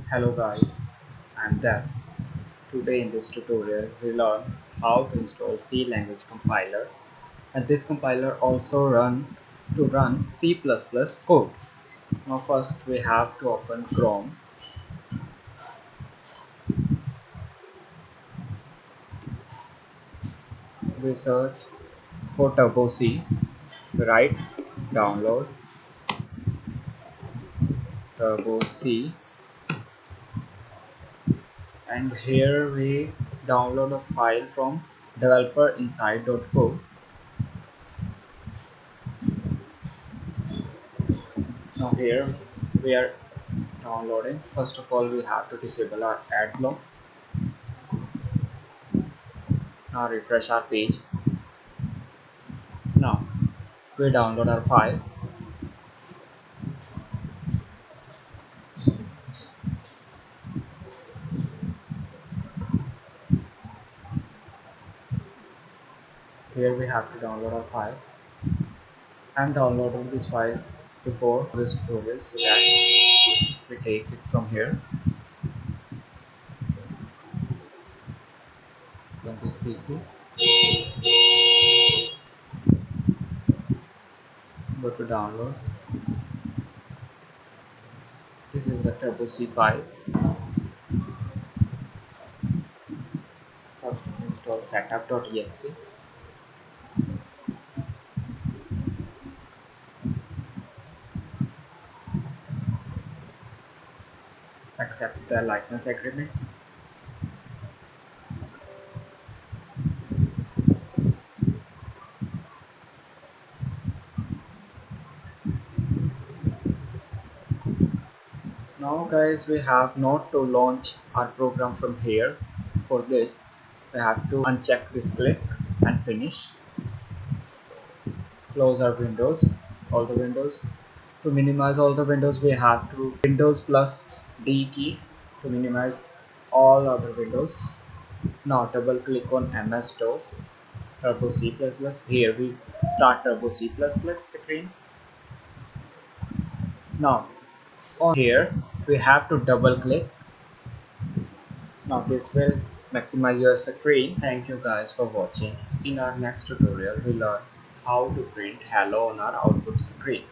Hello guys, I'm Dev. Today in this tutorial we learn how to install C language compiler, and this compiler also run C++ code. Now first we have to open Chrome. We search for Turbo C, write download Turbo C, and here we download a file from developerinside.co. Now here we are downloading. First of all we have to disable our ad block. Now refresh our page. Now we download our file. Here we have to download our file. I'm downloading this file before this tutorial so that we take it from here. On this PC, go to downloads. This is the Turbo C file. First install setup.exe. Accept the license agreement. Now guys, we have not to launch our program from here. For this we have to uncheck this click and finish. Close our windows, all the windows. To minimize all the windows we have to Windows plus D key to minimize all other windows. Now double click on MS-DOS Turbo C++. Here we start Turbo C++ screen. Now on here we have to double click. Now this will maximize your screen. Thank you guys for watching. In our next tutorial we learn how to print hello on our output screen.